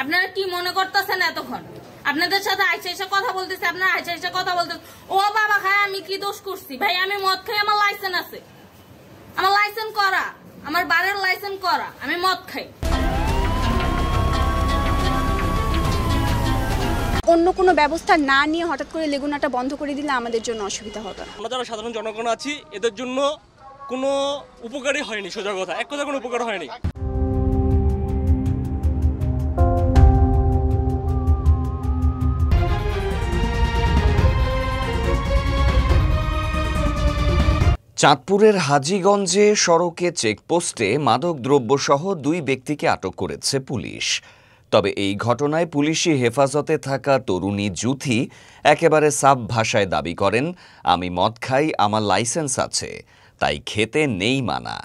আপনারা কি মনে করতেছেন এতক্ষণ আপনাদের সাথে আইসা এসে কথা বলতেছি, আপনারা আইসা এসে কথা বলতেছেন ও বাবা খায় আমি কি দোষ করছি? ভাই আমি মদ খাই, আমার লাইসেন্স আছে, আমার লাইসেন্স করা, আমার বারের লাইসেন্স করা, আমি মদ খাই। অন্য কোনো ব্যবস্থা না নিয়ে হঠাৎ করে লেগুনাটা বন্ধ করে দিলে আমাদের জন্য অসুবিধা হবে। আমরা যারা সাধারণ জনগণ আছি এদের জন্য কোনো উপকারই হয়নি, সোজা কথা, এক কথা কোনো উপকার হয়নি। চাঁদপুরের হাজীগঞ্জে সড়কে চেকপোস্টে মাদকদ্রব্যসহ 2 ব্যক্তিকে আটক করেছে পুলিশ। তবে এই ঘটনায় পুলিশি হেফাজতে থাকা তরুণী জুথি একেবারে সাফ ভাষায় দাবি করেন, আমি মদ খাই, আমার লাইসেন্স আছে, তাই খেতে নেই মানা।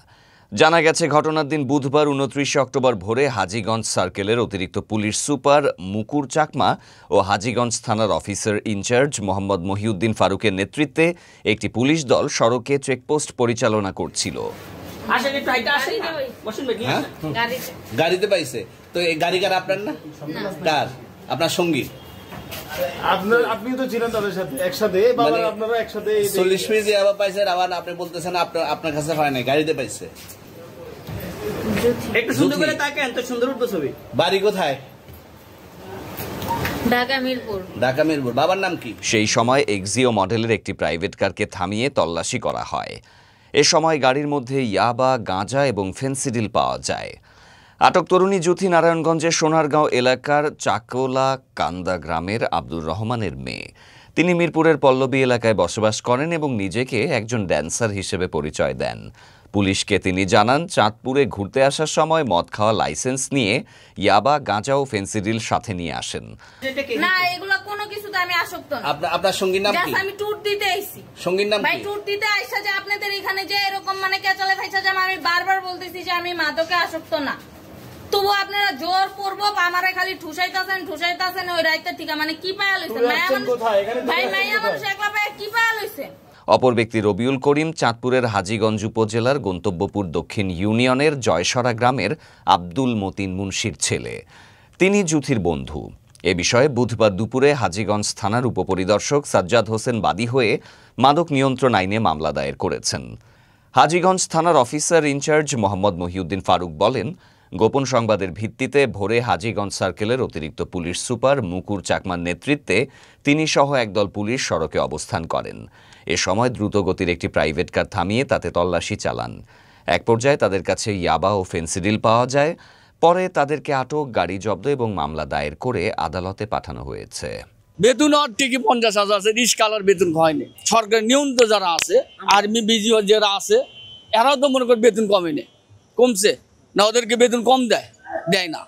জানা গেছে ঘটনার দিন বুধবার 29 অক্টোবর ভোরে হাজীগঞ্জ সার্কেলের অতিরিক্ত পুলিশ সুপার মুকুর চাকমা ও হাজীগঞ্জ থানার অফিসার ইনচার্জ মোহাম্মদ মহিউদ্দিন ফারুকের নেতৃত্বে একটি পুলিশ দল সড়কে চেকপোস্ট পরিচালনা করছিল। গাড়িতে পাইছে তো এই গাড়ি কার আপনার না কার আপনার সঙ্গী আপনি তো ছিলেন তাদের সাথে একসাথে, বাবা আপনারা একসাথে 40 মিনিট আবার পাইছেন, আবার আপনি বলতেছেন আপনার কাছে হয় নাই, গাড়িতে পাইছে। একটু সুন্দর করে তাকান তো, সুন্দর উঠবে ছবি। বাড়ি কোথায়? ঢাকা মিরপুর। ঢাকা মিরপুর। বাবার নাম কি? সেই সময় এক্সিও মডেলের একটি প্রাইভেট কারকে থামিয়ে তল্লাশি করা হয়। এ সময় গাড়ির মধ্যে ইয়াবা, গাঁজা এবং ফেন্সিডিল পাওয়া যায়। আটক তরুণী জুথি নারায়ণগঞ্জের সোনারগাঁও এলাকার চাকোলা কান্দা গ্রামের আব্দুর রহমানের মেয়ে। তিনি মিরপুরের পল্লবী এলাকায় বসবাস করেন এবং নিজেকে একজন ড্যান্সার হিসেবে পরিচয় দেন। পুলিশকে তিনি জানান, চাঁদপুরে ঘুরতে আসার সময় মদ খাওয়া লাইসেন্স নিয়ে ইয়াবা, গাঁজা ও ফেন্সিডিল সাথে নিয়ে আসেন। না, এগুলো কোনো কিছুতে আমি আসক্ত না। আপনার সঙ্গীর নাম কি? আমি ট্যুর দিতে আইছি। সঙ্গীর নাম কি? ভাই ট্যুর দিতে আইসা যে আপনাদের এখানে যে এরকম মানে কেচলে খাইছা যে আমি বারবার বলতেছি যে আমি মাদকে আসক্ত না, তবু আপনারা জোর করবো আমারে খালি ঠুসাইতাছেন ওই রাইতে ঠিক মানে কি পায়া লইছে? ভাই মাইয়া মানুষ একলা পায়া কি পায়া লইছে? অপর ব্যক্তি রবিউল করিম চাঁদপুরের হাজীগঞ্জ উপজেলার গন্তব্যপুর দক্ষিণ ইউনিয়নের জয়সরা গ্রামের আব্দুল মতিন মুন্সির ছেলে। তিনি জুথির বন্ধু। এ বিষয়ে বুধবার দুপুরে হাজীগঞ্জ থানার উপপরিদর্শক সাজ্জাদ হোসেন বাদী হয়ে মাদক নিয়ন্ত্রণ আইনে মামলা দায়ের করেছেন। হাজীগঞ্জ থানার অফিসার ইনচার্জ মোহাম্মদ মহিউদ্দিন ফারুক বলেন, গোপন সংবাদের ভিত্তিতে ভোরে হাজীগঞ্জ সার্কেলের অতিরিক্ত পুলিশ সুপার মুকুর চাকমার নেতৃত্বে তিনি সহ একদল পুলিশ সড়কে অবস্থান করেন। এ সময় দ্রুতগতির একটি প্রাইভেট কার থামিয়ে তাতে তল্লাশি চালান। এক পর্যায়ে তাদের কাছে ইয়াবা ও ফেন্সিডিল পাওয়া যায়। পরে তাদেরকে আটক, গাড়ি জব্দ এবং মামলা দায়ের করে আদালতে পাঠানো হয়েছে। বেতন আর ঠিকই 50,000 আছে, রিস্কালার বেতন হয়নি। সরকারের নিয়ন্ত্রণ যারা আছে, আর্মি বিজিও যারা আছে, এরাও তো মনে করে বেতন কমেনি, কমছে না? ওদেরকে বেতন কম দেয় না,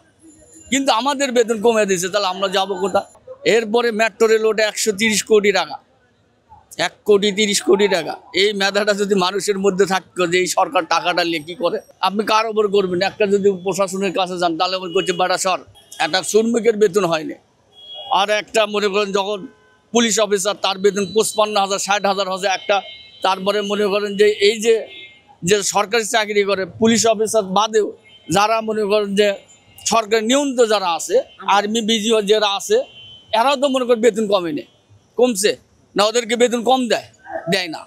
কিন্তু আমাদের বেতন কমে দিয়েছে। তাহলে আমরা যাবো কোথায়? এরপরে মেট্রো রেল ওটা 130 কোটি টাকা, 1,30 কোটি টাকা। এই মেধাটা যদি মানুষের মধ্যে থাকতো যে এই সরকার টাকাটা নিয়ে কি করে, আপনি কার ওপর করবেন? একটা যদি প্রশাসনের কাছে যান তাহলে ওই করছে বাটা সর, একটা শ্রমিকের বেতন হয়নি। আর একটা মনে করেন যখন পুলিশ অফিসার তার বেতন 55,000 60,000 হচ্ছে একটা। তারপরে মনে করেন যে এই যে সরকারি চাকরি করে পুলিশ অফিসার বাদেও যারা মনে করেন যে সরকারি নিয়ন্ত্রণ যারা আছে, আর্মি বিজিও যারা আছে, এরাও তো মনে করেন বেতন কমেনি, কমছে না? ওদেরকে বেতন কম দেয় না,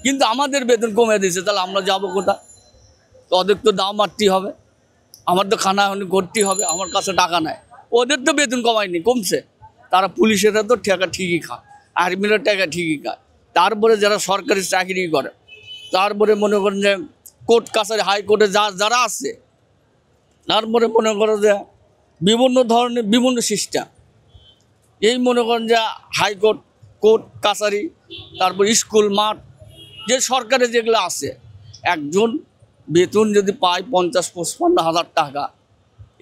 কিন্তু আমাদের বেতন কমে দিয়েছে। তাহলে আমরা যাবো কোথায়? ওদের তো দাম মারতেই হবে, আমার তো খানা করতেই হবে, আমার কাছে টাকা নাই। ওদের তো বেতন কমায়নি, কমছে। তারা পুলিশেরা তো টাকা ঠিকই খায়, আর্মিরা টাকা ঠিকই খায়। তারপরে যারা সরকারি চাকরি করে, তারপরে মনে করেন যে কোর্ট কাছারি হাইকোর্টে যারা আছে, তারপরে মনে করেন যে বিভিন্ন ধরনের বিভিন্ন সিস্টেম, এই মনে করেন যে হাইকোর্ট, কোর্ট কাছারি, তারপর স্কুল মাঠ, যে সরকারে যেগুলো আছে, একজন বেতন যদি পায় 50-55,000 টাকা,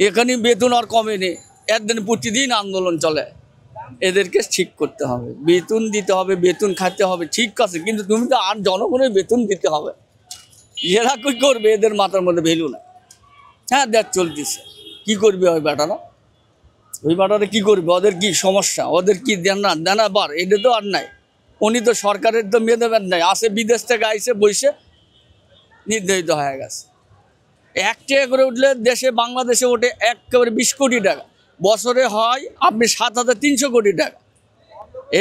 এখানে বেতন আর কমেনি। একদিন প্রতিদিন আন্দোলন চলে, এদেরকে ঠিক করতে হবে, বেতন দিতে হবে, বেতন খাইতে হবে, ঠিক আছে, কিন্তু তুমি তো আর জনগণের বেতন দিতে হবে। এরা কি করবে? এদের মাথার মধ্যে ভ্যালু না। হ্যাঁ, দেখ চলতেছে, কি করবে ওই বেটারা? ওই বেটারা কি করবে? ওদের কি সমস্যা? ওদের কি দেনা বার? এটা তো আর নাই। উনি তো সরকারের তো মেধাবেন নাই, আসে বিদেশ থেকে আইসে বসে নির্ধারিত হয়ে গেছে। 1 টাকা করে উঠলে দেশে বাংলাদেশে ওঠে একেবারে 20 কোটি টাকা। বছরে হয় আপনি 7,300 কোটি টাকা,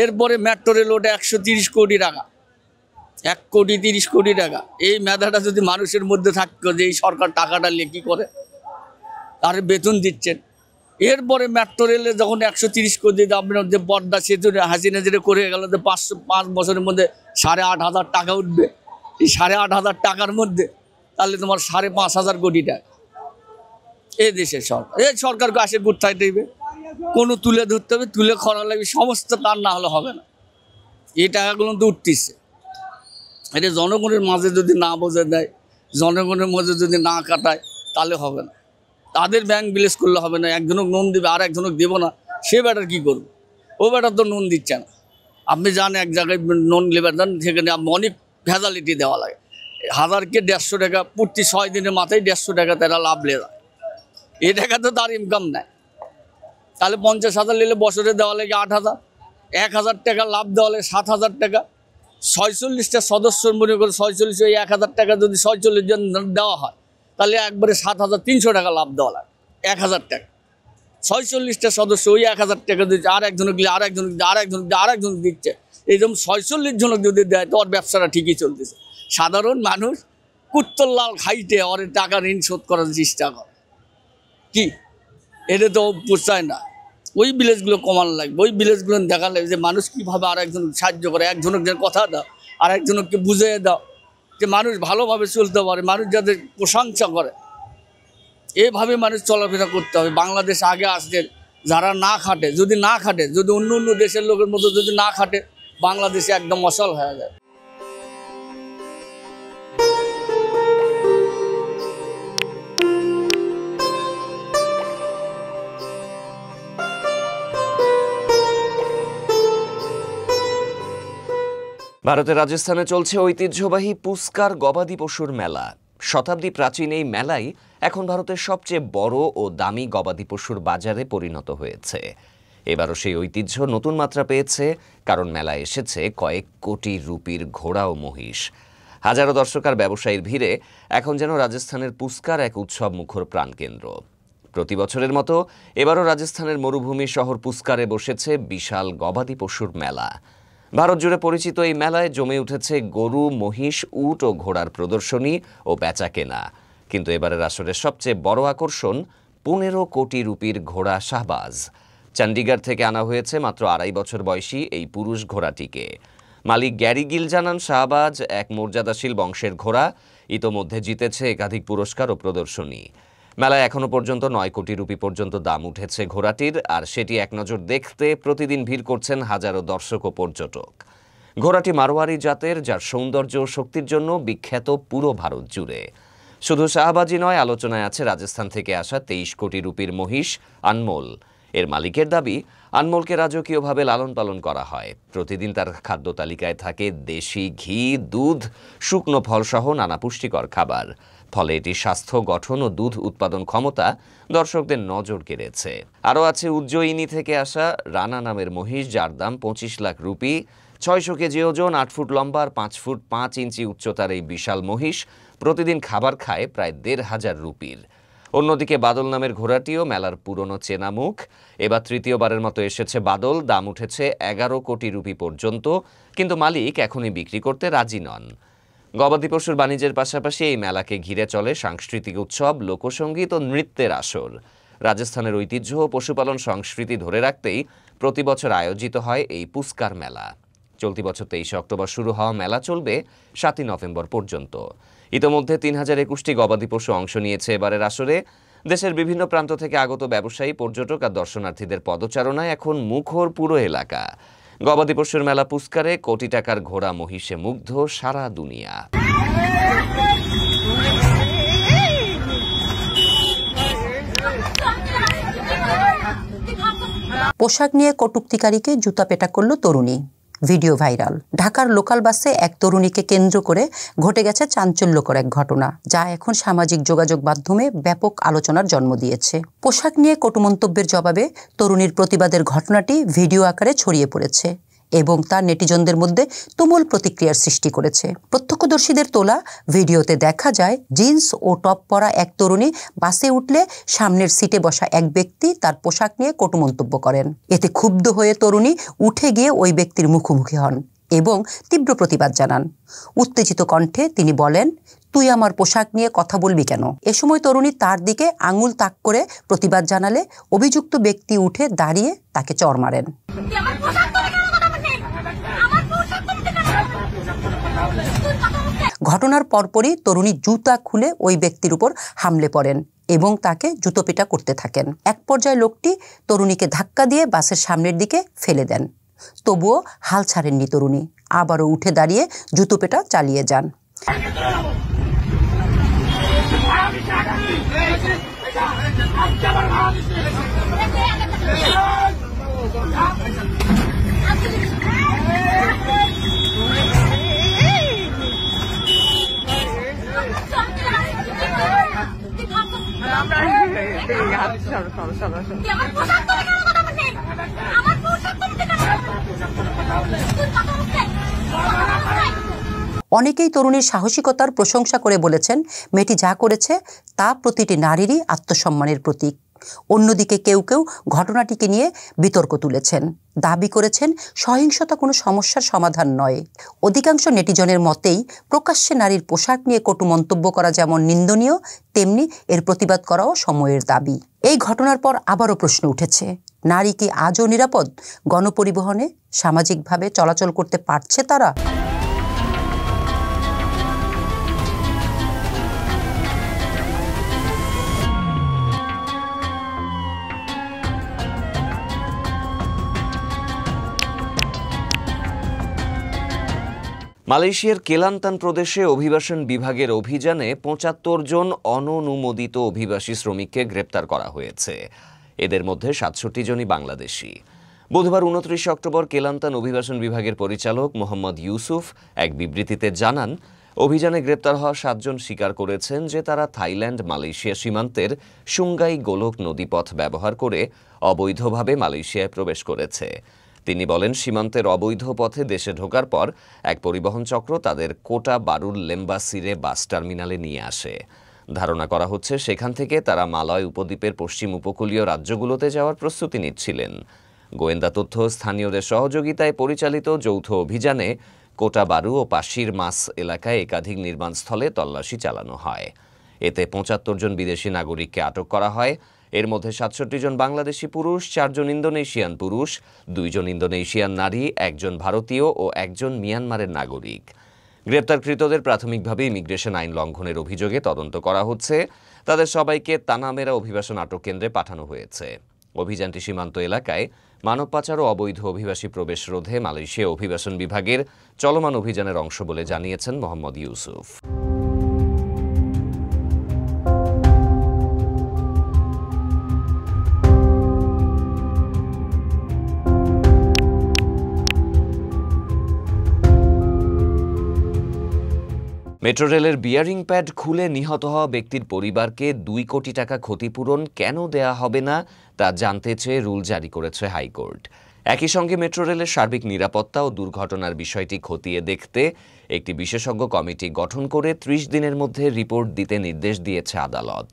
এরপরে মেট্রো রেল ওটা 130 কোটি টাকা, 1,30 কোটি টাকা। এই মেধাটা যদি মানুষের মধ্যে থাকতো যে এই সরকার টাকাটা নিয়ে কী করে, তার বেতন দিচ্ছেন। এরপরে মেট্রো রেলে যখন 130 কোটি আপনার যে পদ্মা সেতু হাসিনা যেটা করে গেল যে 5 বছরের মধ্যে 8,500 টাকা উঠবে, এই 8,500 টাকার মধ্যে তাহলে তোমার 5,500 কোটি টাকা। এই দেশের সরকার, এই সরকারকে আসে কোথায় দেবে, কোনো তুলে ধরতে হবে, তুলে খরা লাগবে, সমস্ত তার না হলে হবে না। এই টাকাগুলো তো উঠতেছে, এটা জনগণের মাঝে যদি না বোঝা দেয়, জনগণের মাঝে যদি না কাটায় তাহলে হবে না। তাদের ব্যাংক ব্যালেন্স করলে হবে না, একজনক নুন দেবে আর একজনক দেবো না, সে ব্যাটার কী করবে? ও ব্যাটার তো নুন দিচ্ছে না। আপনি যান এক জায়গায় নুন লেবার দেন, সেখানে আপনি অনেক ভেজালিটি দেওয়া লাগে, 1000কে 150 টাকা প্রতি 6 দিনের মাথায় 150 টাকা তারা লাভ লে যায়। এ টাকা তো তার ইনকাম নেয়। তাহলে 50,000 নিলে বছরে দেওয়া লাগে 8,000, 1,000 টাকা লাভ দেওয়া লাগে 7,000 টাকা। 46টা সদস্য মনে করে 46, ওই 1,000 টাকা যদি 46 জন দেওয়া হয় তাহলে একবারে 7,300 টাকা লাভ দেওয়া লাগে, 1,000 টাকা। 46টা সদস্য, ওই 1,000 টাকা দিচ্ছে, আর একজনকে দিলে, আর একজনকে দিচ্ছে, আর একজনকে দিচ্ছে, আর একজনকে দিচ্ছে। এইরকম 46 জনক যদি দেয় তো ওর ব্যবসাটা ঠিকই চলতেছে। সাধারণ মানুষ কুত্তর লাল খাইতে ওর টাকা ঋণ শোধ করার চেষ্টা করে, কি এটা তো পোষায় না। ওই বিলেজগুলো কমানো লাগবে, ওই বিলেজগুলো দেখা লাগবে যে মানুষ কীভাবে আর একজন সাহায্য করে, একজনকে কথা দাও, আর একজনকে বুঝিয়ে দাও যে মানুষ ভালোভাবে চলতে পারে, মানুষ যাদের প্রশংসা করে, এভাবে মানুষ চলাফেরা করতে হবে। বাংলাদেশ আগে আসছে, যারা না খাটে, যদি না খাটে, যদি অন্য অন্য দেশের লোকের মতো যদি না খাটে, বাংলাদেশে একদম অচল হয়ে যায়। ভারতের রাজস্থানে চলছে ঐতিহ্যবাহী পুস্কার গবাদি পশুর মেলা। শতাব্দী প্রাচীন এই মেলাই এখন ভারতের সবচেয়ে বড় ও দামি গবাদি পশুর বাজারে পরিণত হয়েছে। এবারও সেই ঐতিহ্য নতুন মাত্রা পেয়েছে, কারণ মেলায় এসেছে কয়েক কোটি রুপির ঘোড়া ও মহিষ। হাজারো দর্শক আর ব্যবসায়ীর ভিড়ে এখন যেন রাজস্থানের পুস্কার এক উৎসব মুখর প্রাণকেন্দ্র। প্রতি বছরের মতো এবারও রাজস্থানের মরুভূমি শহর পুস্কারে বসেছে বিশাল গবাদি পশুর মেলা। ভারত জুড়ে পরিচিত এই মেলায় জমে উঠেছে গরু, মহিষ, উট ও ঘোড়ার প্রদর্শনী ও বেচাকেনা। কিন্তু এবারের আসরের সবচেয়ে বড় আকর্ষণ 15 কোটি রুপির ঘোড়া শাহবাজ। চণ্ডীগড় থেকে আনা হয়েছে মাত্র 2.5 বছর বয়সী এই পুরুষ ঘোড়াটিকে। মালিক গ্যারি গিল জানান, শাহবাজ এক মর্যাদাশীল বংশের ঘোড়া, ইতোমধ্যে জিতেছে একাধিক পুরস্কার ও প্রদর্শনী। মেলায় এখনো পর্যন্ত 9 কোটি রুপি পর্যন্ত দাম উঠেছে ঘোড়াটির, আর সেটি এক নজর দেখতে প্রতিদিন ভিড় করছেন হাজারো দর্শক ও পর্যটক। ঘোড়াটি মারোয়ারি জাতের, যার সৌন্দর্য ও শক্তির জন্য বিখ্যাত পুরো ভারত জুড়ে। শুধু শাহবাজি নয়, আলোচনায় আছে রাজস্থান থেকে আসা 23 কোটি রুপির মহিষ আনমোল। এর মালিকের দাবি, আনমোলকে রাজকীয়ভাবে লালন পালন করা হয়। প্রতিদিন তার খাদ্য তালিকায় থাকে দেশি ঘি, দুধ, শুকনো ফলসহ নানা পুষ্টিকর খাবার। ফলে এটির স্বাস্থ্য, গঠন ও দুধ উৎপাদন ক্ষমতা দর্শকদের নজর কেড়েছে। আরও আছে উজ্জয়িনী থেকে আসা রানা নামের মহিষ, যার দাম 25 লাখ রুপি। 600 কেজি ওজন, 8 ফুট লম্বা আর 5 ফুট 5 ইঞ্চি উচ্চতার এই বিশাল মহিষ প্রতিদিন খাবার খায় প্রায় 1,500 রুপির। অন্যদিকে বাদল নামের ঘোড়াটিও মেলার পুরনো চেনা মুখ। এবার তৃতীয়বারের মতো এসেছে বাদল। দাম উঠেছে 11 কোটি রুপি পর্যন্ত, কিন্তু মালিক এখনই বিক্রি করতে রাজি নন। গবাদি পশুর বাণিজ্যের পাশাপাশি এই মেলাকে ঘিরে চলে সাংস্কৃতিক উৎসব, লোকসঙ্গীত ও নৃত্যের আসর। রাজস্থানের ঐতিহ্য ও পশুপালন সংস্কৃতি ধরে রাখতেই প্রতি বছর আয়োজিত হয় এই পুস্কার মেলা। চলতি বছর 23 অক্টোবর শুরু হওয়া মেলা চলবে 7 নভেম্বর পর্যন্ত। ইতোমধ্যে 3021টি গবাদি পশু অংশ নিয়েছে এবারের আসরে। দেশের বিভিন্ন প্রান্ত থেকে আগত ব্যবসায়ী, পর্যটক আর দর্শনার্থীদের পদচারণায় এখন মুখর পুরো এলাকা। গবাদি পশুর মেলা পুস্কারে কোটি টাকার ঘোড়া, মহিষে মুগ্ধ সারা দুনিয়া। পোশাক নিয়ে কটূক্তিকারীকে জুতা পেটা করল তরুণী, ভিডিও ভাইরাল। ঢাকার লোকাল বাসে এক তরুণীকে কেন্দ্র করে ঘটে গেছে চাঞ্চল্যকর এক ঘটনা, যা এখন সামাজিক যোগাযোগ মাধ্যমে ব্যাপক আলোচনার জন্ম দিয়েছে। পোশাক নিয়ে কটু মন্তব্যের জবাবে তরুণীর প্রতিবাদের ঘটনাটি ভিডিও আকারে ছড়িয়ে পড়েছে। এবং তা নেটিজনদের মধ্যে তুমুল প্রতিক্রিয়ার সৃষ্টি করেছে। প্রত্যক্ষদর্শীদের তোলা ভিডিওতে দেখা যায় জিন্স ও টপ পরা এক তরুণী বাসে উঠলে সামনের সিটে বসা এক ব্যক্তি তার পোশাক নিয়ে কটু মন্তব্য করেন। এতে ক্ষুব্ধ হয়ে তরুণী উঠে গিয়ে ওই ব্যক্তির মুখোমুখি হন এবং তীব্র প্রতিবাদ জানান। উত্তেজিত কণ্ঠে তিনি বলেন, তুই আমার পোশাক নিয়ে কথা বলবি কেন? এ সময় তরুণী তার দিকে আঙুল তাক করে প্রতিবাদ জানালে অভিযুক্ত ব্যক্তি উঠে দাঁড়িয়ে তাকে চড় মারেন। ঘটনার পরপরই তরুণী জুতা খুলে ওই ব্যক্তির উপর হামলে পড়েন এবং তাকে জুতোপেটা করতে থাকেন। এক পর্যায়ে লোকটি তরুণীকে ধাক্কা দিয়ে বাসের সামনের দিকে ফেলে দেন। তবুও হাল ছাড়েননি তরুণী, আবারও উঠে দাঁড়িয়ে জুতোপেটা চালিয়ে যান। অনেকেই তরুণীর সাহসিকতার প্রশংসা করে বলেছেন, মেয়েটি যা করেছে তা প্রতিটি নারীরই আত্মসম্মানের প্রতীক। অন্যদিকে কেউ কেউ ঘটনাটিকে নিয়ে বিতর্ক তুলেছেন, দাবি করেছেন সহিংসতা কোনো সমস্যার সমাধান নয়। অধিকাংশ নেটিজনের মতেই প্রকাশ্যে নারীর পোশাক নিয়ে কটু মন্তব্য করা যেমন নিন্দনীয়, তেমনি এর প্রতিবাদ করাও সময়ের দাবি। এই ঘটনার পর আবারও প্রশ্ন উঠেছে, নারী কি আজও নিরাপদ? গণপরিবহনে সামাজিকভাবে চলাচল করতে পারছে তারা? মালয়েশিয়ার কেলান্তান প্রদেশে অভিবাসন বিভাগের অভিযানে ৭৫ জন অননুমোদিত অভিবাসী শ্রমিককে গ্রেপ্তার করা হয়েছে। এদের মধ্যে ৬৭ জনই বাংলাদেশি। বুধবার ২৯ অক্টোবর কেলান্তান অভিবাসন বিভাগের পরিচালক মোহাম্মদ ইউসুফ এক বিবৃতিতে জানান, অভিযানে গ্রেপ্তার হওয়া ৭ জন স্বীকার করেছেন যে তারা থাইল্যান্ড মালয়েশিয়া সীমান্তের সুঙ্গাই গোলক নদীপথ ব্যবহার করে অবৈধভাবে মালয়েশিয়ায় প্রবেশ করেছে। তিনি বলেন, সীমান্তের অবৈধ পথে দেশে ঢোকার পর এক পরিবহন চক্র তাদের কোটা বারুল লেম্বাসিরে বাস টার্মিনালে নিয়ে আসে। ধারণা করা হচ্ছে সেখান থেকে তারা মালয় উপদ্বীপের পশ্চিম উপকূলীয় রাজ্যগুলোতে যাওয়ার প্রস্তুতি নিচ্ছিলেন। গোয়েন্দা তথ্য স্থানীয়দের সহযোগিতায় পরিচালিত যৌথ অভিযানে কোটা বারু ও পাশির মাস এলাকায় একাধিক নির্মাণস্থলে তল্লাশি চালানো হয়। এতে ৭৫ জন বিদেশি নাগরিককে আটক করা হয়। এর মধ্যে ৬৭ জন বাংলাদেশি পুরুষ, ৪ জন ইন্দোনেশিয়ান পুরুষ, ২ জন ইন্দোনেশিয়ান নারী, ১ জন ভারতীয় ও ১ জন মিয়ানমারের নাগরিক। গ্রেপ্তারকৃতদের প্রাথমিকভাবে ইমিগ্রেশন আইন লঙ্ঘনের অভিযোগে তদন্ত করা হচ্ছে। তাদের সবাইকে তানামেরা অভিবাসন আটক কেন্দ্রে পাঠানো হয়েছে। অভিযানটি সীমান্ত এলাকায় মানব পাচার ও অবৈধ অভিবাসী প্রবেশ রোধে মালয়েশিয়া অভিবাসন বিভাগের চলমান অভিযানের অংশ বলে জানিয়েছেন মোহাম্মদ ইউসুফ। মেট্রো রেলের বিয়ারিং প্যাড খুলে নিহত হওয়া ব্যক্তির পরিবারকে ২ কোটি টাকা ক্ষতিপূরণ কেন দেয়া হবে না তা জানতে চেয়ে রুল জারি করেছে হাইকোর্ট। একই সঙ্গে মেট্রো রেলের সার্বিক নিরাপত্তা ও দুর্ঘটনার বিষয়টি খতিয়ে দেখতে একটি বিশেষজ্ঞ কমিটি গঠন করে ৩০ দিনের মধ্যে রিপোর্ট দিতে নির্দেশ দিয়েছে আদালত।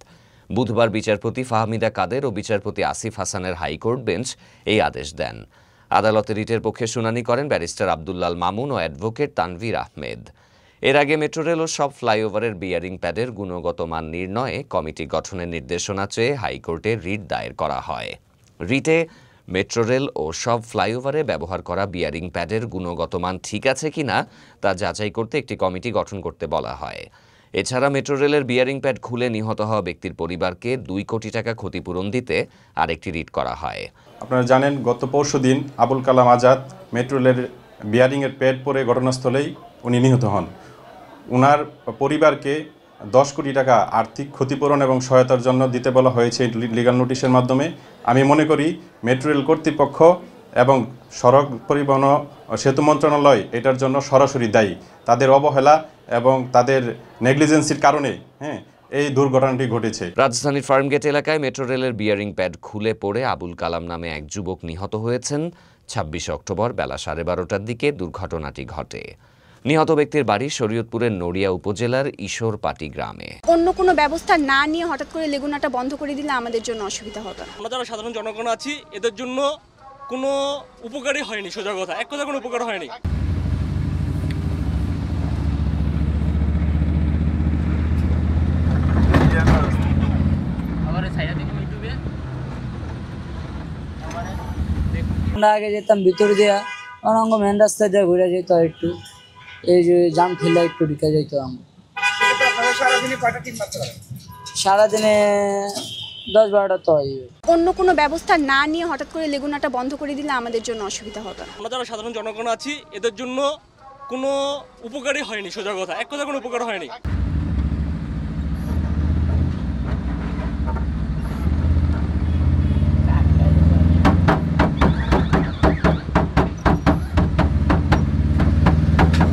বুধবার বিচারপতি ফাহমিদা কাদের ও বিচারপতি আসিফ হাসানের হাইকোর্ট বেঞ্চ এই আদেশ দেন। আদালতে রিটের পক্ষে শুনানি করেন ব্যারিস্টার আব্দুল্লাল মামুন ও অ্যাডভোকেট তানভীর আহমেদ। এর আগে মেট্রো রেল ও সব ফ্লাইওভারের বিয়ারিং প্যাডের গুণগত মান নির্ণয়ে কমিটি গঠনের নির্দেশনা চেয়ে হাইকোর্টে রিট দায়ের করা হয়। রিটে মেট্রো রেল ও সব ফ্লাইওভারে ব্যবহার করা বিয়ারিং প্যাডের গুণগত মান ঠিক আছে কিনা তা যাচাই করতে একটি কমিটি গঠন করতে বলা হয়। এছাড়া মেট্রো রেলের বিয়ারিং প্যাড খুলে নিহত হওয়া ব্যক্তির পরিবারকে ২ কোটি টাকা ক্ষতিপূরণ দিতে আরেকটি রিট করা হয়। আপনারা জানেন, গত পরশুদিন আবুল কালাম আজাদ মেট্রো রেলের বিয়ারিংয়ের প্যাড পরে ঘটনাস্থলেই উনি নিহত হন। উনার পরিবারকে 10 কোটি টাকা আর্থিক ক্ষতিপূরণ এবং সহায়তার জন্য দিতে বলা হয়েছে লিগ্যাল নোটিশের মাধ্যমে। আমি মনে করি মেট্রো রেল কর্তৃপক্ষ এবং সড়ক পরিবহন ও সেতু মন্ত্রণালয় এটার জন্য সরাসরি দায়ী। তাদের অবহেলা এবং তাদের নেগলিজেন্সির কারণে এই দুর্ঘটনাটি ঘটেছে। রাজধানীর ফার্মগেট এলাকায় মেট্রো রেলের বিয়ারিং প্যাড খুলে পড়ে আবুল কালাম নামে এক যুবক নিহত হয়েছেন। 26 অক্টোবর বেলা 12:30টার দিকে দুর্ঘটনাটি ঘটে। নিহত ব্যক্তির বাড়ি শরীয়তপুরের নড়িয়া উপজেলার ঈশ্বরপাটি গ্রামে। অন্য কোনো ব্যবস্থা না নিয়ে হঠাৎ করে লেগুনাটা বন্ধ করে দিলে আমাদের জন্য অসুবিধা হতো না। আমরা যারা সাধারণ জনগণ আছি এদের জন্য কোনো উপকারই হয়নি, সোজা কথা, এক কথা কোনো উপকার হয়নি। আমরা আগে যেতাম ভিতর দিয়া, অনঙ্গ মেন রাস্তা দিয়ে ঘুরে যেত একটু, এই যে জাম ফেলে একটু ঢুকে যেত। সারাদিনে 10-12টা তো হয়। অন্য কোনো ব্যবস্থা না নিয়ে হঠাৎ করে লেগুনাটা বন্ধ করে দিলে আমাদের জন্য অসুবিধা হতো না। আমরা যারা সাধারণ জনগণ আছি এদের জন্য কোনো উপকারই হয়নি, সোজা কথা, এক কথা কোনো উপকার হয়নি।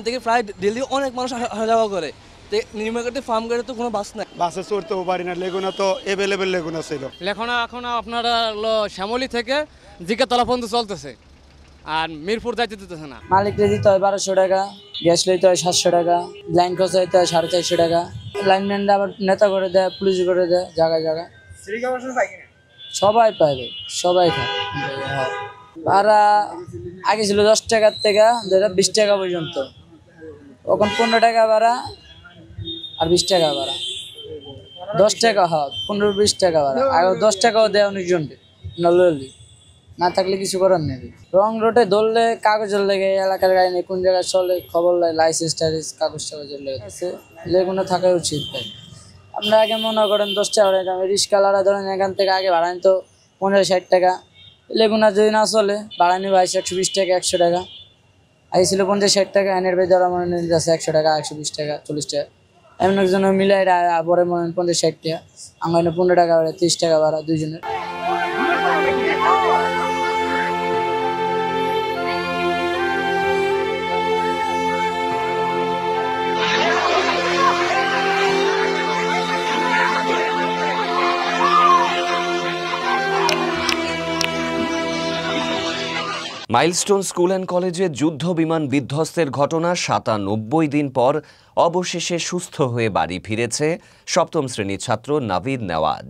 থেকে প্রায় ডেলি অনেক মানুষ আসা যাওয়া করে, নির্মাণে ফার্ম গাড়ি তো কোনো বাস নাই, বাসে চড়তেও পারি না, লেগুনা তো এভেলেবেল লেগুনা ছিল। লেখনা এখন আপনারা শ্যামলী থেকে জিকাতলা পর্যন্ত চলতেছে, আর মিরপুর যাইতে দিতেছে না। মালিকরে দিতে হয় 1200 টাকা, গ্যাস লইতে হয় 700 টাকা, লাইন খরচ হইতে হয় 450 টাকা। লাইনম্যানরা আবার নেতা করে দেয়, পুলিশ করে দেয় জায়গায় জায়গায়। সবাই পাইবে, সবাই খায়। ভাড়া আগে ছিল 10 টাকার থেকে 20 টাকা পর্যন্ত, এখন 15 টাকা ভাড়া আর 20 টাকা ভাড়া। 10 টাকা হয়, 15-20 টাকা ভাড়া। আর 10 টাকাও দেয় অনেকজনকে, না থাকলে কিছু করার নেই। রং রোডে ধরলে কাগজের লেগে, এলাকার গাড়ি নেই, কোন জায়গায় চলে খবর লাই, লাইসেন্স টাইসেন্স কাগজ টাগজের লেগে আছে, লেগুনা থাকা উচিত। আমরা আগে মনে করেন 10 টাকা ভাড়া, রিক্সাওয়ালা ধরেন এখান থেকে আগে ভাড়া নিত 50-60 টাকা, লেগুনা যদি না চলে ভাড়া নিব 120 টাকা 100 টাকা। আগে ছিল 50-60 টাকা, এনের বেদ ধরা মনে নিতে আছে 100 টাকা 120 টাকা 40 টাকা, এমন একজন মিলাই পরে মনে 50-60 টাকা, আমার 15 টাকা ভাড়া 30 টাকা ভাড়া দুইজনের। মাইলস্টোন স্কুল অ্যান্ড কলেজে যুদ্ধ বিমান বিধ্বস্তের ঘটনা 97 দিন পর অবশেষে সুস্থ হয়ে বাড়ি ফিরেছে 7ম শ্রেণীর ছাত্র নাভিদ নেওয়াজ।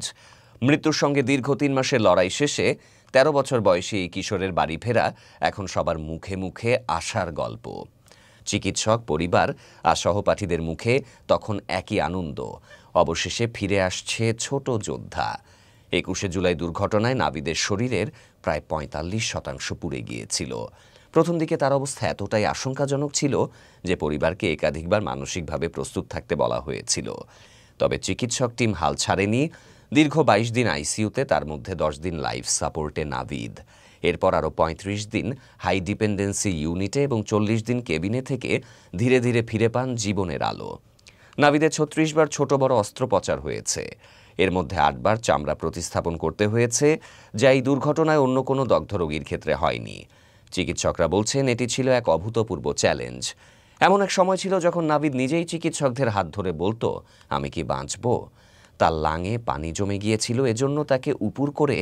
মৃত্যুর সঙ্গে দীর্ঘ 3 মাসের লড়াই শেষে 13 বছর বয়সী এই কিশোরের বাড়ি ফেরা এখন সবার মুখে মুখে আশার গল্প। চিকিৎসক, পরিবার আর সহপাঠীদের মুখে তখন একই আনন্দ, অবশেষে ফিরে আসছে ছোট যোদ্ধা। 21শে জুলাই দুর্ঘটনায় নাভিদের শরীরের প্রায় 45% পুড়ে গিয়েছিল। প্রথম দিকে তার অবস্থা এতটাই আশঙ্কাজনক ছিল যে পরিবারকে একাধিকবার মানসিকভাবে প্রস্তুত থাকতে বলা হয়েছিল। তবে চিকিৎসক টিম হাল ছাড়েনি। দীর্ঘ 22 দিন আইসিইউতে, তার মধ্যে 10 দিন লাইফ সাপোর্টে নাভিদ। এরপর আরও 35 দিন হাই ডিপেন্ডেন্সি ইউনিটে এবং 40 দিন কেবিনে থেকে ধীরে ধীরে ফিরে পান জীবনের আলো। নাভিদের 36 বার ছোট বড় অস্ত্রোপচার হয়েছে। এর মধ্যে 8 বার চামড়া প্রতিস্থাপন করতে হয়েছে, যা এই দুর্ঘটনায় অন্য কোনো দগ্ধ রোগীর ক্ষেত্রে হয়নি। চিকিৎসকরা বলছেন এটি ছিল এক অভূতপূর্ব চ্যালেঞ্জ। এমন এক সময় ছিল যখন নাভিদ নিজেই চিকিৎসকদের হাত ধরে বলতো, আমি কি বাঁচব? তার লাঙে পানি জমে গিয়েছিল, এজন্য তাকে উপুর করে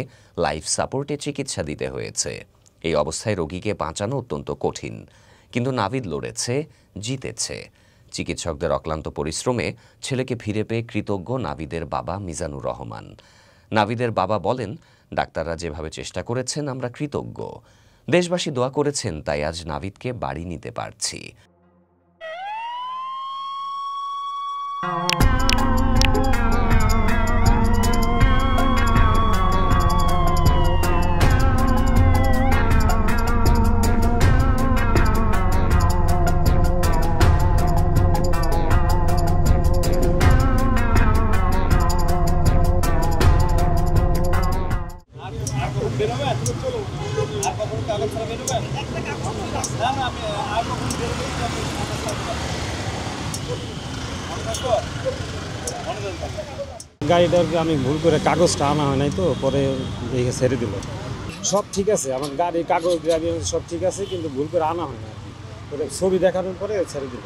লাইফ সাপোর্টে চিকিৎসা দিতে হয়েছে। এই অবস্থায় রোগীকে বাঁচানো অত্যন্ত কঠিন, কিন্তু নাভিদ লড়েছে, জিতেছে। চিকিৎসকদের অক্লান্ত পরিশ্রমে ছেলেকে ফিরে পেয়ে কৃতজ্ঞ নাভিদের বাবা মিজানুর রহমান। নাভিদের বাবা বলেন, ডাক্তাররা যেভাবে চেষ্টা করেছেন আমরা কৃতজ্ঞ। দেশবাসী দোয়া করেছেন, তাই আজ নাভিদকে বাড়ি নিতে পারছি। গাড়িটার আমি ভুল করে কাগজটা আনা হয় নাই, তো পরে দেখে ছেড়ে দিল। সব ঠিক আছে, আমার গাড়ি কাগজ সব ঠিক আছে, কিন্তু ভুল করে আনা হয় না আর কি। পরে ছবি দেখানোর পরে ছেড়ে দিল।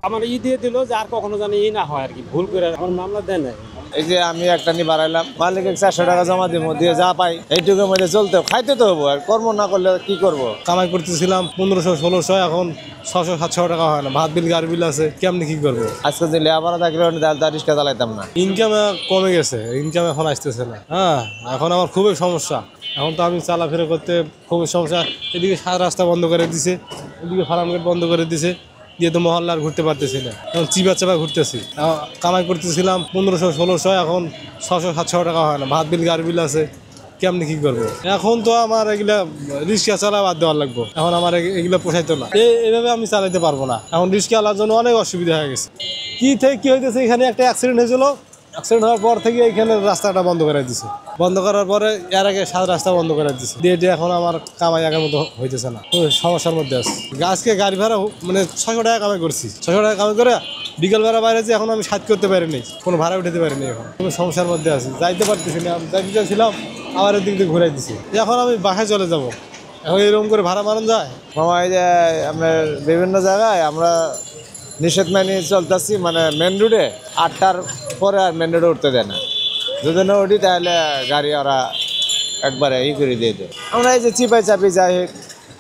আমার দিয়ে দিল যে আর কখনো জানি না হয় আর কি, ভুল করে আমার মামলা দেয় নাই। এই যে আমি একটা নিয়ে বাড়াইলাম, মালিকের 400 টাকা জমা দিব, দিয়ে যা পাই এইটুকুর মধ্যে চলতে খাইতে তো হবো, আর কর্ম না করলে কি করব। কামাই করতেছিলাম 1500-1600, এখন 600-700 টাকা হয় না। ভাত বিল, গাড়ি বিল আছে, কেমনি কি করবো? আজকে যে লেবার থাকলে রিক্সা চালাইতাম না। ইনকাম কমে গেছে, ইনকাম এখন আসতেছে না। হ্যাঁ, এখন আমার খুবই সমস্যা। এখন তো আমি চলাফেরা করতে খুবই সমস্যা। এদিকে রাস্তা বন্ধ করে দিছে, এদিকে ফার্ম গেট বন্ধ করে দিছে, দিয়ে তো মহল্লা আর ঘুরতে পারতেছি না। এখন চিপা চাপা ঘুরতেছি। কামাই করতেছিলাম 1500-1600, এখন 600-700 টাকা হয় না। ভাত বিল, গাড়ি বিল আছে, কেমনি কি করবো? এখন তো আমার এগুলা রিক্সা চালা বাদ দেওয়ার লাগবো। এখন আমার এগুলো পোষাইতো না, এইভাবে আমি চালাইতে পারবো না। এখন রিক্সা আলার জন্য অনেক অসুবিধা হয়ে গেছে। কি হইতেছে, এখানে একটা অ্যাক্সিডেন্ট হয়েছিল। অ্যাক্সিডেন্ট হওয়ার পর থেকে এখানে রাস্তাটা বন্ধ করে দিছে। বন্ধ করার পরে এর আগে 7 রাস্তা বন্ধ করে দিছে, দিয়ে এখন আমার কামাই আগের মতো হইতেছে না, সমস্যার মধ্যে আছে। আজকে গাড়ি ভাড়া মানে 600 টাকা কামাই করছি। 600 টাকা কামাই করে বিকেল বেলা বাইরে যে এখন আমি সাথ করতে পারিনি, কোনো ভাড়া উঠাতে পারিনি। এখন খুবই সমস্যার মধ্যে আছি, যাইতে পারতেছি না। যাইতে চাইছিলাম, আবার এদিক দিয়ে ঘুরাই দিছি। এখন আমি বাসায় চলে যাব। এখন এরকম করে ভাড়া মারান যায়? মামা, এই যে আপনার বিভিন্ন জায়গায় আমরা নিষেধ মেনে চলতেছি, মানে মেন রোডে 8টার পরে আর মেন রোডে উঠতে দেয় না। যদি না উঠি তাহলে গাড়ি ওরা একবারে করে দিয়ে দেয়। আমরা এই যে চিপাই চাপি যাই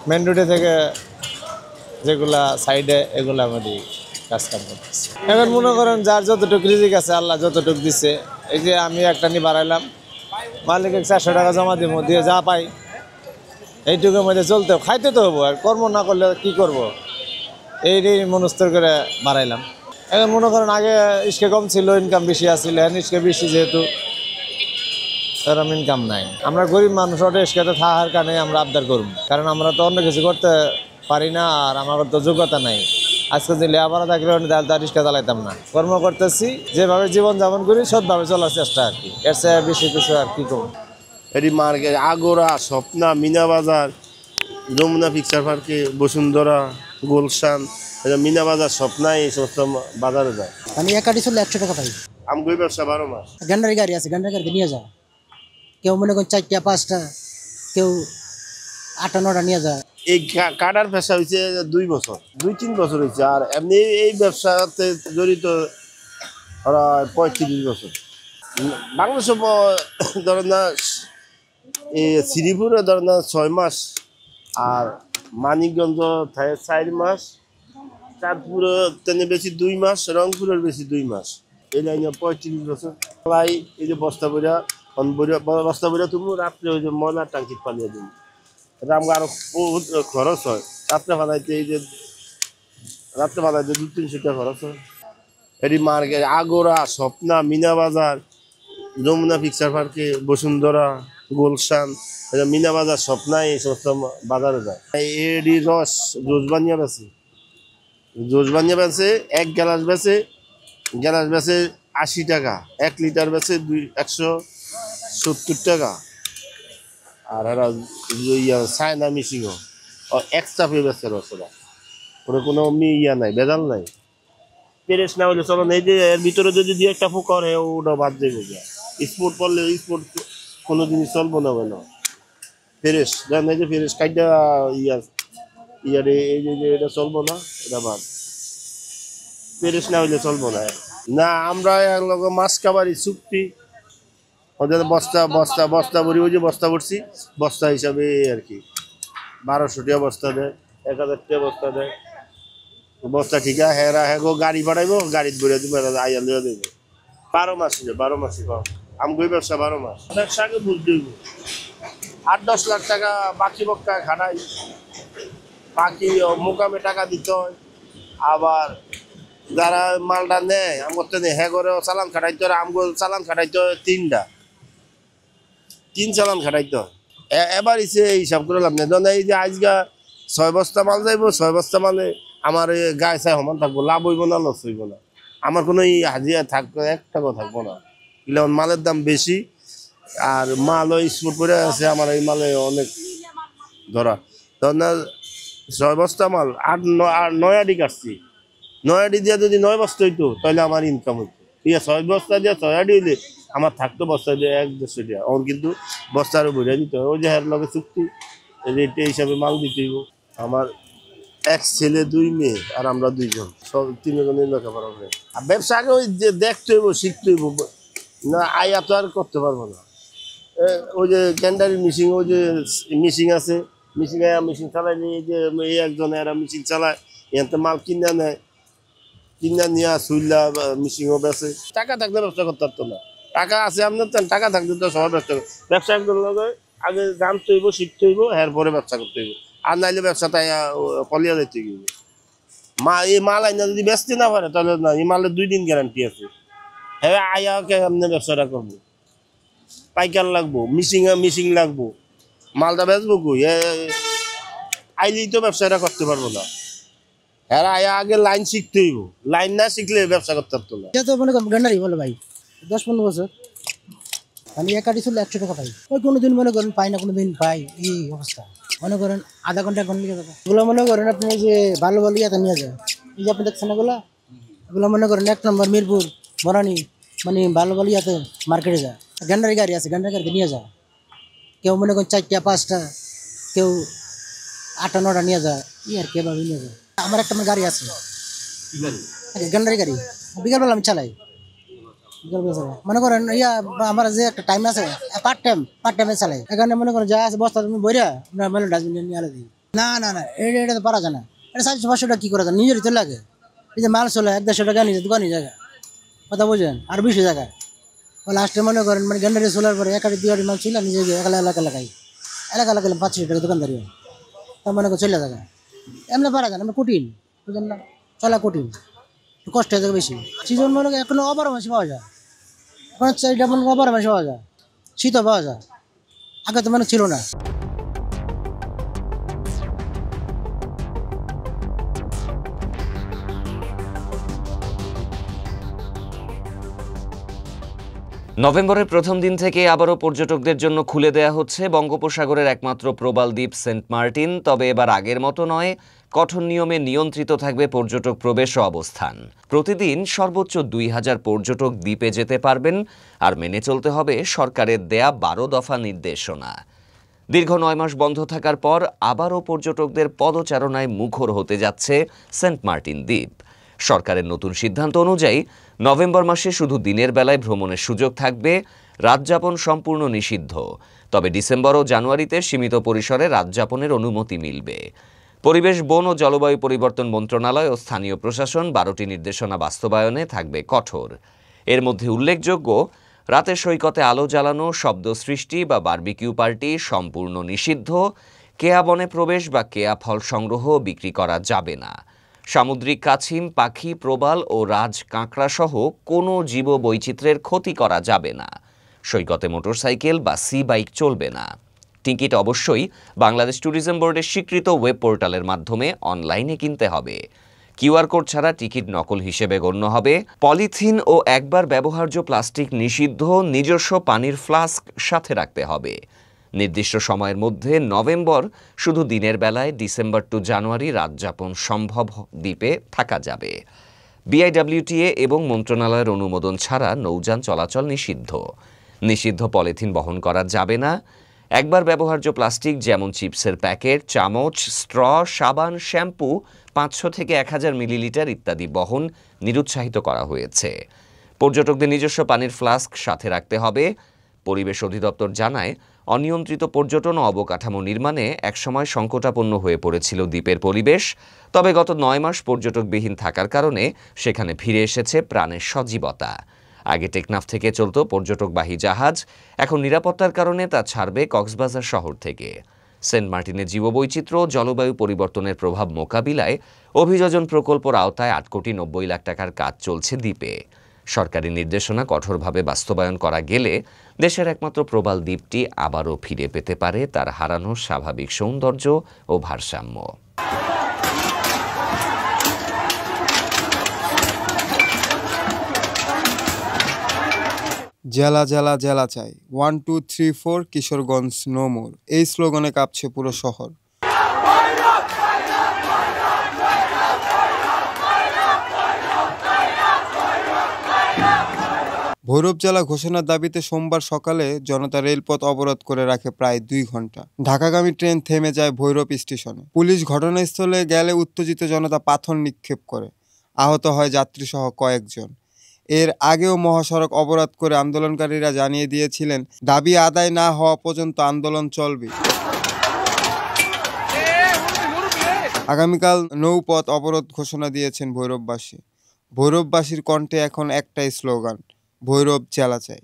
মেন রোডে থেকে যেগুলা সাইডে, এগুলো আমাদের কাজ কাম করতেছে। এখন মনে করেন যার যতটুকু রিজিক আছে, আল্লাহ যতটুকু দিচ্ছে। এই যে আমি একটা নিয়ে বাড়াইলাম, মালিকের 400 টাকা জমা দিব, দিয়ে যা পাই এইটুকুর মধ্যে চলতে খাইতে তো হবো, আর কর্ম না করলে কি করব। এই মনস্তর করে বাড়াইলাম। এখন মনে করেন আগে ইস্কে কম ছিল, ইনকাম বেশি আসছিল। এখন ইস্কে বেশি যেহেতু এরকম ইনকাম নাই। আমরা গরিব মানুষ, ওটা ইস্কেতে থাকার কারণে আমরা আবদার করব, কারণ আমরা তো অন্য কিছু করতে পারি না, আর আমার তো যোগ্যতা নাই। আজকে যে লেবার থাকলে রিক্সা চালাইতাম না। কর্ম করতেছি, যেভাবে জীবনযাপন করি সৎভাবে চলার চেষ্টা আর কি, এর চেয়ে বেশি কিছু আর কি করব। এটি মার্কেট, আগোরা, স্বপ্না, মিনা বাজার, যমুনা পিকচার পার্কে, বসুন্ধরা, গুলশান, মিনা বাজার, স্বপ্না, এই সমস্ত বাজারে যায়। আমি এক গাড়ি চললে 100 টাকা পাই। আমি গই ব্যবসা 12 মাস। গ্যান্ডারি গাড়ি আছে, গ্যান্ডারি গাড়ি নিয়ে যায়। কেউ মনে করেন 4টা 5টা, কেউ 8টা 9টা নিয়ে যায়। এই কাটার পেশা হয়েছে 2 বছর, 2-3 বছর হয়েছে। আর এমনি এই ব্যবসাতে জড়িত ওরা 35 বছর। বাংলাদেশে ধরেন না, এই শ্রীপুরে ধরেন না 6 মাস, আর মানিকগঞ্জ 4 মাস, চাঁদপুরে তেনে বেশি 2 মাস, রংপুরের বেশি 2 মাস। এই লাইনে 35 বছর। এই যে বস্তা বইরা তুমি রাত্রে ওই যে ময়লার টাঙ্কি পালিয়ে দিন, এটা আমাকে আরো বহুত খরচ হয়। রাত্রে ফালাইতে 2-300 টাকা খরচ হয়। এটি মার্কেট, আগোরা, স্বপ্না, মিনা বাজার, যমুনা পিকচার পার্কে, বসুন্ধরা, গুলশান, মিনা বাজার, স্বপ্না, এই সমস্ত বাজারে যায়। এডি রস জোস বানিয়ে বেছে 1 গ্লাস বেছে 80 টাকা, 1 লিটার বেছে 170 টাকা। আর এরা চায়না মিশিংও এক্সট্রা পে বেছে রসরা, কোনো নাই, বেজাল নাই। পেরেস না হলে চলো না। এই যে এর ভিতরে যদি 2-1টা পোকা হয়, ওটা বাদ দেবে। স্পোর্ট পড়লে স্পোর্ট কোনো জিনিস চলবো না। কেন ফেরেস জান, এই যে ফেরেস কাইটা ইয়ারে এই যে এটা চলবো না, এটা বাদ। ফেরেস না হইলে চলবো না। না আমরা মাছ কাবারি চুক্তি, ওদের বস্তা ভরি, ওই যে বস্তা ভরছি, বস্তা হিসাবে আর কি 1200 টাকা বস্তা দেয়, 1000 টাকা বস্তা দেয়। বস্তা ঠিক আছে, হ্যাঁ গো গাড়ি পাঠাইবো, গাড়িতে ভরে দিব, আইয়া লিয়ে দেবো। 12 মাসই পাও। আমি গই ব্যবসা 12 মাস। ব্যবসাকে বুঝতে হইব। 8-10 লাখ টাকা বাকি বক্কা খাটাই, বাকি মোকামে টাকা দিতে হয়। আবার যারা মালটা নেয় আমার তো নেই, হ্যাঁ করে চালান খাটাইতে হয়। আমগো চালান খাটাইতে হয় 3 চালান খাটাইতে হয়। এবার হিসাব করে লাভ নেই। এই যে আজকে 6 বস্তা মাল যাইব, 6 বস্তা মালে আমার গায়ে চাই সমান থাকবো, লাভ হইব না, লস হইব না। আমার কোনো হাজিরা থাকবে 1 টাকাও থাকবো না। এগুলো মালের দাম বেশি, আর মালও স্পোর্ট করে আছে। আমার এই মালে অনেক ধরা 6 বস্তা মাল 9 আডি কাটছি। 9 আডি দিয়ে যদি 9 বস্তা হইতো তাহলে আমার ইনকাম হইতো। ঠিক আছে, 6 বস্তা দিয়ে 6 আডি হইলে আমার থাকতো বস্তা দিয়ে 1-150 টাকা। এখন কিন্তু বস্তারও ভরে দিতে হয়। ওই যে হ্যার লগে চুক্তি, রেট হিসাবে মাল দিতে হইব। আমার 1 ছেলে 2 মেয়ে, আর আমরা 2 জন, সব 3 জনের লেখাপড়া হবে। আর ব্যবসা আগে ওই যে দেখতে হইব, শিখতে হইব। না আয়া তো আর করতে পারবো না। ওই যে গ্যান্ডারি মিশিং, ওই যে মিশিং আছে, মেশিন চালাইলে এই যে এই একজন এরা মেশিন চালায়, এখান মাল কিনে নেয়, কিনা নিয়ে সুইলা মিশিংও বেছে। টাকা থাকলে ব্যবসা করতে পারতো না, টাকা আছে আপনার, টাকা থাকলে তো সবাই ব্যবসা করতে আগে জানতে হইব, শিখতে হইব, এরপরে ব্যবসা করতে হইব। আর নাইলে ব্যবসাটা পলিয়া যাইতে গেলে এই মাল আইনা যদি বেচতে না পারে তাহলে না, এই মালের 2 দিন গ্যারান্টি আছে। হ্যাঁ আয়াকে আপনি ব্যবসাটা করবো, পাইকার লাগবো, মিশিং লাগবো, মালটা বেচবো কই? আইলেই তো ব্যবসাটা করতে পারবো না। হ্যাঁ আয়া আগে লাইন শিখতে হইব, লাইন না শিখলে ব্যবসা করতে পারতো না। এটা তো মনে করেন গ্যান্ডারি বলে ভাই 10-15 বছর আমি এক কাটি ছিল 100 টাকা পাই, ওই কোনোদিন মনে করেন পাই না, কোনোদিন পাই, এই অবস্থা। মনে করেন আধা ঘন্টা এগুলো মনে করেন আপনি যে ভালো ভালো ইয়াতে নিয়ে যায়, এই যে আপনি দেখছেন এগুলো মনে করেন 1 নম্বর মিরপুর বরানি, মানে ভালো ভালো ইয়াতে মার্কেটে যায়। গ্যান্ডারি গাড়ি আছে, গ্যান্ডারি গাড়িতে নিয়ে যায়, কেউ মনে করেন 4টা 5টা, কেউ 8টা 9টা নিয়ে যায়, আর কেভাবে নিয়ে যায়। আমার একটা গাড়ি আছে গ্যান্ডারি গাড়ি, বিকালবেলা আমি চালাই। মনে করেন আমার যে একটা টাইম আছে পার্ট টাইমে চালাই, এখানে মনে করেন যা আছে বস্তা তুমি বইরা আপনার ডাস্টবিন নিয়ে আলে দিই। না না না, এটা তো পারা যায় না, এটা 400-500 টাকা কি করা যায়, নিজেরই তো লাগে। এই যে মাল চলে 100-150 টাকা নিজের দোকানই জায়গা, কথা বুঝেন, আর বেশি জায়গায় লাস্টে মনে করেন মানে গ্যান্ডারি চলার পরে 1 আড়ি 2 আড়ি মাল ছিল নিজে এলাকা 500 টাকা দোকানদারি, তা মনে করেন চলে জায়গা এমনি পারা যায় না, এমনি কঠিন, বুঝলেন না, চলা কঠিন, কষ্ট হয়ে যাবে বেশি। সিজন মনে করেন এখনো 12 মাসে পাওয়া যায়, এখন 4টা মনে 12 মাসে পাওয়া যায়, শীতও পাওয়া যায়, আগে তো মানে ছিল না। নভেম্বরের প্রথম দিন থেকে আবারও পর্যটকদের জন্য খুলে দেয়া হচ্ছে বঙ্গোপসাগরের একমাত্র প্রবাল দ্বীপ সেন্ট মার্টিন। তবে এবার আগের মতো নয়, কঠোর নিয়মে নিয়ন্ত্রিত থাকবে পর্যটক প্রবেশ ও অবস্থান। প্রতিদিন সর্বোচ্চ 2000 পর্যটক দ্বীপে যেতে পারবেন, আর মেনে চলতে হবে সরকারের দেয়া 12 দফা নির্দেশনা। দীর্ঘ 9 মাস বন্ধ থাকার পর আবারও পর্যটকদের পদচারণায় মুখর হতে যাচ্ছে সেন্ট মার্টিন দ্বীপ। সরকারের নতুন সিদ্ধান্ত অনুযায়ী নভেম্বর মাসে শুধু দিনের বেলায় ভ্রমণের সুযোগ থাকবে, রাতযাপন সম্পূর্ণ নিষিদ্ধ। তবে ডিসেম্বর ও জানুয়ারিতে সীমিত পরিসরে রাতযাপনের অনুমতি মিলবে। পরিবেশ, বন ও জলবায়ু পরিবর্তন মন্ত্রণালয় ও স্থানীয় প্রশাসন 12টি নির্দেশনা বাস্তবায়নে থাকবে কঠোর। এর মধ্যে উল্লেখযোগ্য, রাতে সৈকতে আলো জ্বালানো, শব্দ সৃষ্টি বা বারবিকিউ পার্টি সম্পূর্ণ নিষিদ্ধ। কেয়া বনে প্রবেশ বা কেয়া ফল সংগ্রহ বিক্রি করা যাবে না। সামুদ্রিক কাছিম, পাখি, প্রবাল ও রাজ কাঁকড়া সহ কোনো জীববৈচিত্র্যের ক্ষতি করা যাবে না। সৈকতে মোটরসাইকেল বা সি বাইক চলবে না। টিকিট অবশ্যই বাংলাদেশ ট্যুরিজম বোর্ডের স্বীকৃত ওয়েব পোর্টালের মাধ্যমে অনলাইনে কিনতে হবে। কিউআর কোড ছাড়া টিকিট নকল হিসেবে গণ্য হবে। পলিথিন ও একবার ব্যবহার্য প্লাস্টিক নিষিদ্ধ। নিজস্ব পানির ফ্লাস্ক সাথে রাখতে হবে। নির্দিষ্ট সময়ের মধ্যে নভেম্বর শুধু দিনের বেলায়, ডিসেম্বর টু জানুয়ারি রাতযাপন সম্ভব দ্বীপে থাকা যাবে। বিআইডব্লিউটিএ এবং মন্ত্রণালয়ের অনুমোদন ছাড়া নৌযান চলাচল নিষিদ্ধ। নিষিদ্ধ পলিথিন বহন করা যাবে না। একবার ব্যবহার্য প্লাস্টিক যেমন চিপসের প্যাকেট, চামচ, স্ট্র, সাবান, শ্যাম্পু 500 থেকে 1000 মিলিলিটার ইত্যাদি বহন নিরুৎসাহিত করা হয়েছে। পর্যটকদের নিজস্ব পানির ফ্লাস্ক সাথে রাখতে হবে। পরিবেশ অধিদপ্তর জানায়, অনিয়ন্ত্রিত পর্যটন ও অবকাঠামো নির্মাণে একসময় সংকটাপন্ন হয়ে পড়েছিল দ্বীপের পরিবেশ। তবে গত 9 মাস পর্যটকবিহীন থাকার কারণে সেখানে ফিরে এসেছে প্রাণের সজীবতা। আগে টেকনাফ থেকে চলত পর্যটকবাহী জাহাজ, এখন নিরাপত্তার কারণে তা ছাড়বে কক্সবাজার শহর থেকে। সেন্ট মার্টিনের জীববৈচিত্র্য ও জলবায়ু পরিবর্তনের প্রভাব মোকাবিলায় অভিযোজন প্রকল্পের আওতায় 8 কোটি 90 লাখ টাকার কাজ চলছে দ্বীপে। সরকারি নির্দেশনা কঠোরভাবে বাস্তবায়ন করা গেলে দেশের একমাত্র প্রবাল দ্বীপটি আবারও ফিরে পেতে পারে তার হারানো স্বাভাবিক সৌন্দর্য ও ভারসাম্য। জেলা জেলা জেলা চাই, 1 2 3 4 কিশোরগঞ্জ নো মোর, এই স্লোগানে কাঁপছে পুরো শহর। ভৈরব জেলা ঘোষণার দাবিতে সোমবার সকালে জনতা রেলপথ অবরোধ করে রাখে প্রায় 2 ঘন্টা। ঢাকাগামী ট্রেন থেমে যায় ভৈরব স্টেশনে। পুলিশ ঘটনাস্থলে গেলে উত্তেজিত জনতা পাথর নিক্ষেপ করে। আহত হয় যাত্রীসহ কয়েকজন। এর আগেও মহাসড়ক অবরোধ করে আন্দোলনকারীরা জানিয়ে দিয়েছিলেন দাবি আদায় না হওয়া পর্যন্ত আন্দোলন চলবে। আগামীকাল নৌপথ অবরোধ ঘোষণা দিয়েছেন ভৈরববাসী। ভৈরববাসীর কণ্ঠে এখন একটাই স্লোগান, ভৈরব জেলা চাই।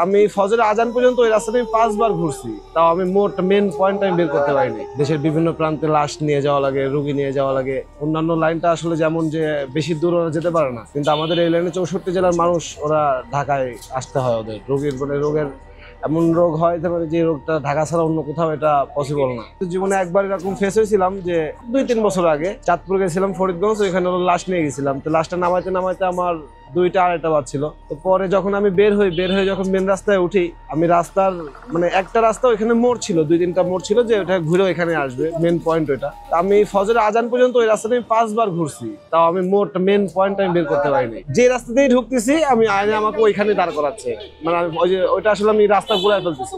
আমি ফজরের আজান পর্যন্ত ওই রাস্তাটা আমি 5 বার ঘুরছি, তাও আমি মোট মেন পয়েন্ট আমি বের করতে পারিনি। দেশের বিভিন্ন প্রান্তে লাশ নিয়ে যাওয়া লাগে, রোগী নিয়ে যাওয়া লাগে। অন্যান্য লাইনটা আসলে যেমন যে বেশি দূর ওরা যেতে পারে না, কিন্তু আমাদের এই লাইনে 64 জেলার মানুষ ওরা ঢাকায় আসতে হয়। ওদের রোগের এমন রোগ হয় যে রোগটা ঢাকা ছাড়া অন্য কোথাও এটা পসিবল না। জীবনে একবার এরকম ফেস হয়েছিলাম যে 2-3 বছর আগে চাঁদপুর গেছিলাম, ফরিদগঞ্জ, ওইখানে লাশ নিয়ে গেছিলাম। তো লাশটা নামাইতে আমার 2টা-2:30 বাজছিল। তো পরে যখন আমি বের হয়ে যখন মেন রাস্তায় উঠি, আমি রাস্তার মানে একটা রাস্তা ওইখানে মোড় ছিল, 2-3টা মোড় ছিল যে ওটা ঘুরে এখানে আসবে মেন পয়েন্ট ওইটা। আমি ফজরের আজান পর্যন্ত ওই রাস্তাটা আমি 5 বার ঘুরছি, তাও আমি মোট মেন পয়েন্ট আমি বের করতে পারিনি। যে রাস্তা দিয়ে ঢুকতেছি আমি আইনে আমাকে ওইখানে দাঁড় করাচ্ছে, মানে ওইটা আসলে আমি রাস্তা ঘুরাই ফেলতেছি।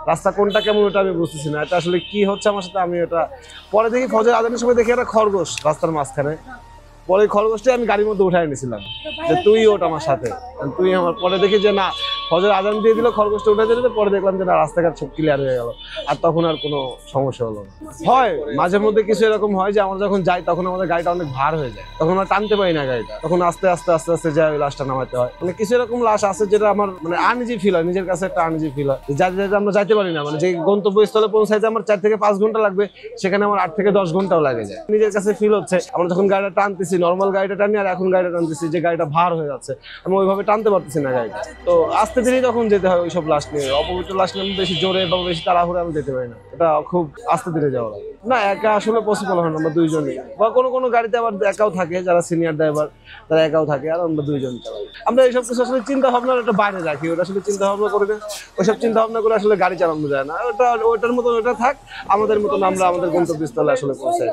রাস্তা কোনটা কেমন ওটা আমি বুঝতেছি না, এটা আসলে কি হচ্ছে আমার সাথে। আমি ওটা পরে দেখি ফজরের আজানের সময় দেখি একটা খরগোশ রাস্তার মাঝখানে। পরে খরগোশটাই আমি গাড়ির মধ্যে উঠাই নিয়েছিলাম যে তুই ওঠ আমার সাথে, তুই আমার। পরে দেখি যে না, ফজর আজান দিয়ে দিল, খরগোশটা উঠে দিল। পরে দেখলাম যে না, রাস্তাঘাট সব ক্লিয়ার হয়ে গেল, আর তখন আর কোনো সমস্যা হলো না। হয় মাঝে মধ্যে কিছু এরকম হয় যে আমরা যখন যাই তখন আমাদের গাড়িটা অনেক ভার হয়ে যায়, তখন আমরা টানতে পারি না গাড়িটা, তখন আস্তে আস্তে যাই ওই লাশটা নামাতে হয়। মানে কিছু এরকম লাশ আছে যেটা আমার মানে আনইজি ফিল হয়, নিজের কাছে একটা আনইজি ফিল হয়। যাতে আমরা যাইতে পারি না, মানে যে গন্তব্যস্থলে পৌঁছাইতে আমার 4 থেকে 5 ঘন্টা লাগবে, সেখানে আমার 8 থেকে 10 ঘন্টাও লাগে যায়। নিজের কাছে ফিল হচ্ছে আমরা যখন গাড়িটা টানতেছি, নর্মাল গাড়িটা টানি আর এখন গাড়িটা টানতেছি, যে গাড়িটা ভার হয়ে যাচ্ছে, আমি ওইভাবে টানতে পারতেছি না গাড়িটা। তো আস্তে ধীরে তখন যেতে হয় ওইসব লাশ নিয়ে। অপবিত্র লাশ নিয়ে আমি বেশি জোরে বা বেশি তাড়াহুড়ে আমি যেতে পারি না, এটা খুব আস্তে ধীরে যাওয়া লাগে। না, একা আসলে পসিবল হয় না, আমরা 2জনই। বা কোনো গাড়িতে আবার একাও থাকে, যারা সিনিয়র ড্রাইভার তারা একাও থাকে, আর আমরা 2জন চালাই। আমরা এইসব কিছু আসলে চিন্তা ভাবনার একটা বাইরে রাখি, ওটা আসলে চিন্তা ভাবনা করে ওইসব চিন্তা ভাবনা করে আসলে গাড়ি চালানো যায় না। ওটার মতন ওটা থাক, আমাদের মতন আমরা আমাদের গন্তব্যস্থলে আসলে পৌঁছাই।